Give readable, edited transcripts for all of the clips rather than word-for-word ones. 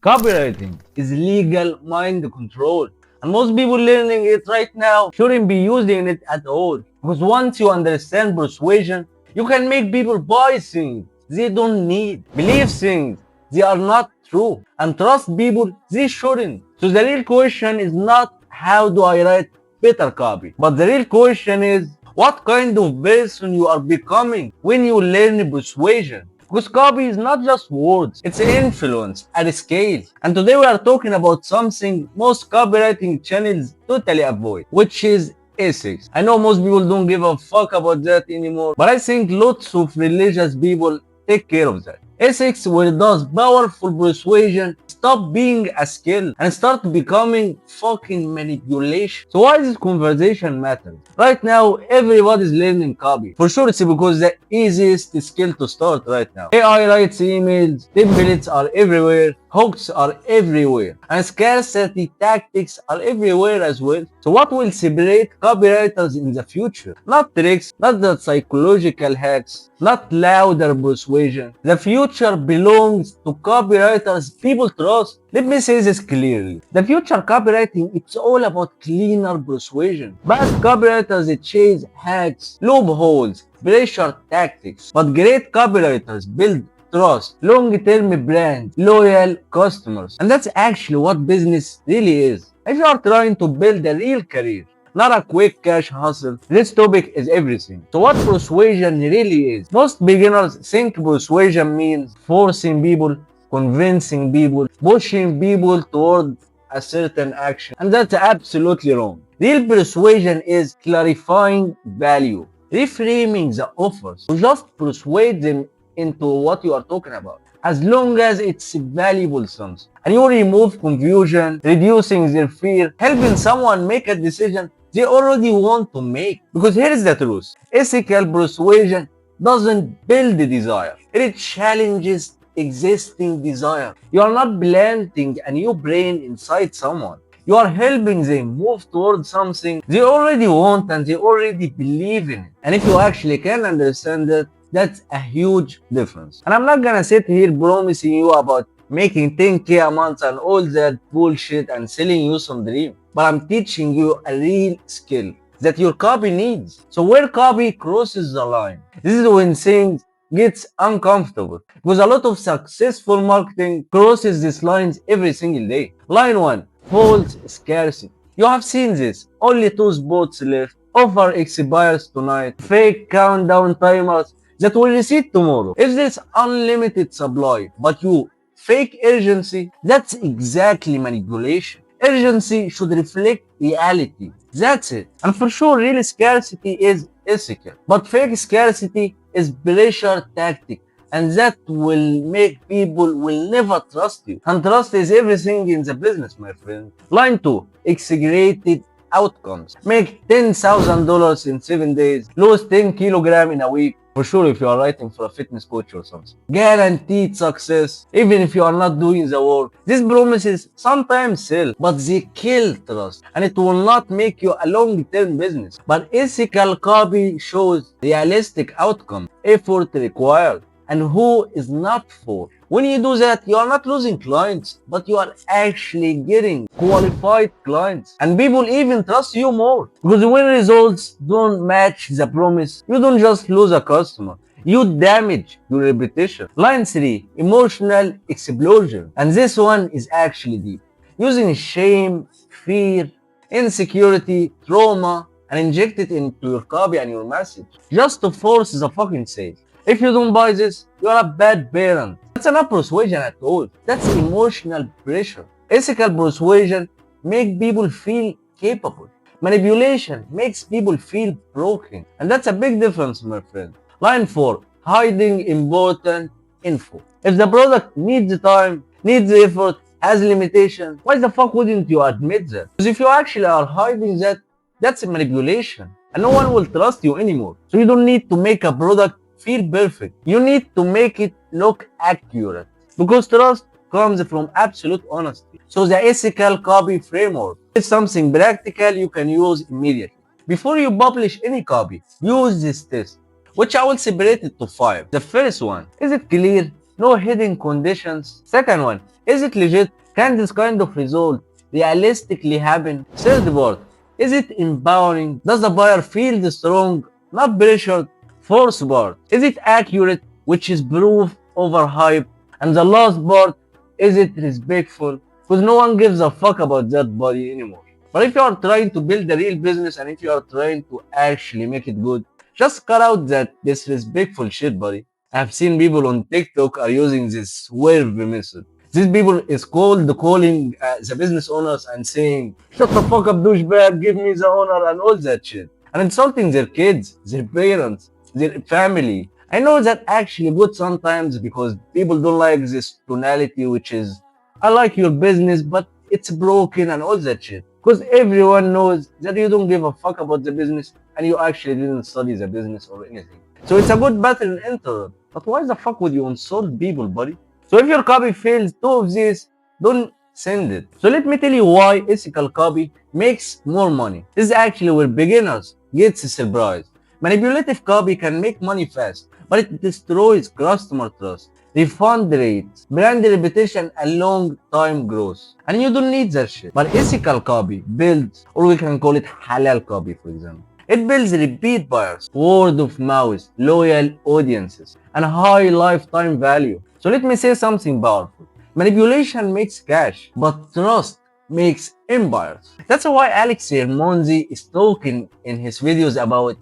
Copywriting is legal mind control, and most people learning it right now shouldn't be using it at all. Because once you understand persuasion, you can make people buy things they don't need, believe things they are not true, and trust people they shouldn't. So the real question is not how do I write better copy, but the real question is what kind of person you are becoming when you learn persuasion. Because copy is not just words, it's influence at scale. And today we are talking about something most copywriting channels totally avoid, which is ethics. I know most people don't give a fuck about that anymore, but I think lots of religious people take care of that. Ethics, where does powerful persuasion stop being a skill and start becoming fucking manipulation? So why this conversation matters? Right now, everybody's learning copy. For sure, it's because the easiest skill to start right now. AI writes emails, templates are everywhere, hooks are everywhere, and scarcity tactics are everywhere as well. So what will separate copywriters in the future? Not tricks, not the psychological hacks, not louder persuasion. The future belongs to copywriters people trust. Let me say this clearly. The future copywriting, it's all about cleaner persuasion. Bad copywriters chase hacks, loopholes, pressure tactics. But great copywriters build trust, long-term brand, loyal customers. And that's actually what business really is. If you are trying to build a real career, not a quick cash hustle, this topic is everything. So what persuasion really is? Most beginners think persuasion means forcing people, convincing people, pushing people toward a certain action. And that's absolutely wrong. Real persuasion is clarifying value, reframing the offers, to just persuade them into what you are talking about, as long as it's valuable something. And you remove confusion, reducing their fear, helping someone make a decision they already want to make. Because here is the truth. Ethical persuasion doesn't build the desire. It challenges existing desire. You are not planting a new brain inside someone. You are helping them move towards something they already want and they already believe in it. And if you actually can understand that, that's a huge difference. And I'm not gonna sit here promising you about making 10K a month and all that bullshit and selling you some dream. But I'm teaching you a real skill that your copy needs. So where copy crosses the line, this is when things gets uncomfortable. Because a lot of successful marketing crosses these lines every single day. Line 1, false scarcity. You have seen this. Only 2 spots left. Offer expires tonight. Fake countdown timers that will receive tomorrow. If there's unlimited supply, but you fake urgency, that's exactly manipulation. Urgency should reflect reality. That's it. And for sure, real scarcity is ethical. But fake scarcity is pressure tactic. And that will make people will never trust you. And trust is everything in the business, my friend. Line 2, exaggerated outcomes. Make $10,000 in 7 days. Lose 10 kilograms in a week. For sure, if you are writing for a fitness coach or something. Guaranteed success, even if you are not doing the work. These promises sometimes sell, but they kill trust. And it will not make you a long-term business. But ethical copy shows realistic outcome, effort required, and who is not for. When you do that, you are not losing clients, but you are actually getting qualified clients. And people even trust you more. Because when results don't match the promise, you don't just lose a customer, you damage your reputation. Line 3, emotional explosion. And this one is actually deep. Using shame, fear, insecurity, trauma, and inject it into your copy and your message. Just to force the fucking sale. If you don't buy this, you are a bad parent. That's not persuasion at all. That's emotional pressure. Ethical persuasion makes people feel capable. Manipulation makes people feel broken. And that's a big difference, my friend. Line 4, hiding important info. If the product needs time, needs effort, has limitation, why the fuck wouldn't you admit that? Because if you actually are hiding that, that's a manipulation. And no one will trust you anymore. So you don't need to make a product feel perfect. You need to make it look accurate. Because trust comes from absolute honesty. So the ethical copy framework is something practical you can use immediately. Before you publish any copy, use this test, which I will separate it to 5. The first one, is it clear? No hidden conditions. Second one, is it legit? Can this kind of result realistically happen? Third part, is it empowering? Does the buyer feel strong, not pressured? Fourth part, is it accurate, which is proof over hype? And the last part, is it respectful? Because no one gives a fuck about that body anymore. But if you are trying to build a real business and if you are trying to actually make it good, just cut out that disrespectful shit, buddy. I've seen people on TikTok are using this swerve method. These people is called calling the business owners and saying, shut the fuck up, douchebag, give me the honor and all that shit. And insulting their kids, their parents, their family. I know that actually good sometimes because people don't like this tonality, which is, I like your business, but it's broken and all that shit. Because everyone knows that you don't give a fuck about the business and you actually didn't study the business or anything. So it's a good battle in internet. But why the fuck would you insult people, buddy? So if your copy fails two of these, don't send it. So let me tell you why ethical copy makes more money. This is actually where beginners get surprised. Manipulative copy can make money fast, but it destroys customer trust, refund rates, brand reputation, and long-time growth. And you don't need that shit. But ethical copy builds, or we can call it halal copy, for example. It builds repeat buyers, word of mouth, loyal audiences, and high lifetime value. So let me say something powerful. Manipulation makes cash, but trust makes empires. That's why Alex Ramonzi is talking in his videos about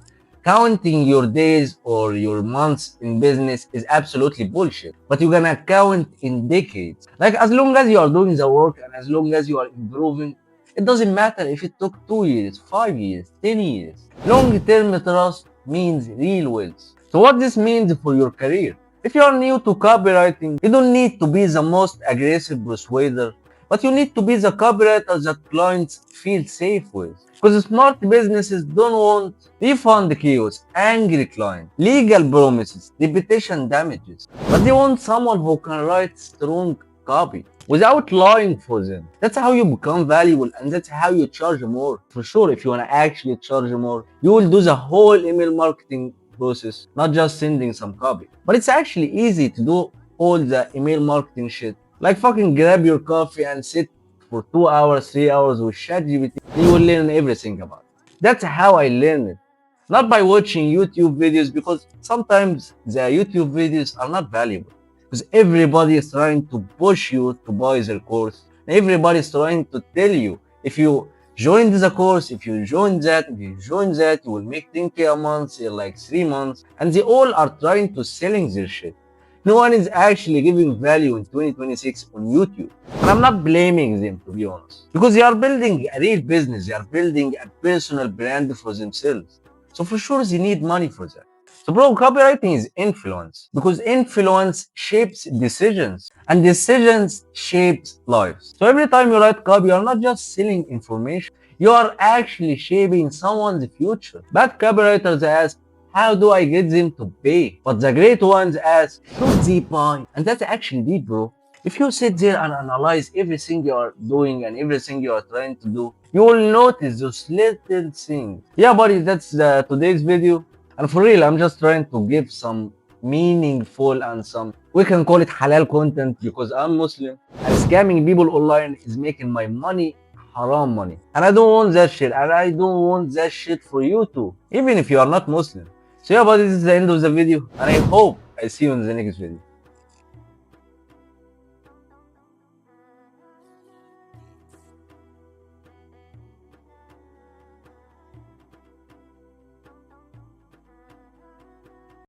counting your days or your months in business is absolutely bullshit. But you're gonna count in decades. Like as long as you are doing the work and as long as you are improving, it doesn't matter if it took 2 years, 5 years, 10 years. Long-term trust means real wealth. So what this means for your career? If you are new to copywriting, you don't need to be the most aggressive persuader, but you need to be the copywriter that clients feel safe with. Because smart businesses don't want refund chaos, angry clients, legal promises, reputation damages, but they want someone who can write strong copy without lying for them. That's how you become valuable and that's how you charge more. For sure, if you want to actually charge more, you will do the whole email marketing process, not just sending some copy. But it's actually easy to do all the email marketing shit. Like fucking grab your coffee and sit for 2 hours, 3 hours with ChatGPT. You will learn everything about it. That's how I learned it. Not by watching YouTube videos because sometimes the YouTube videos are not valuable. Because everybody is trying to push you to buy their course. Everybody is trying to tell you if you join the course, if you join that, you will make 10K a month in like 3 months. And they all are trying to selling their shit. No one is actually giving value in 2026 on YouTube. And I'm not blaming them, to be honest. Because they are building a real business. They are building a personal brand for themselves. So for sure they need money for that. So bro, copywriting is influence. Because influence shapes decisions. And decisions shapes lives. So every time you write copy, you are not just selling information. You are actually shaping someone's future. Bad copywriters ask, how do I get them to pay? But the great ones ask, should they buy? And that's actually deep, bro. If you sit there and analyze everything you are doing and everything you are trying to do, you will notice those little things. Yeah, buddy, that's today's video. And for real, I'm just trying to give some meaningful and some, we can call it halal content because I'm Muslim. And scamming people online is making my money haram money. And I don't want that shit. And I don't want that shit for you too. Even if you are not Muslim. So yeah, buddy, this is the end of the video. And I hope I see you in the next video.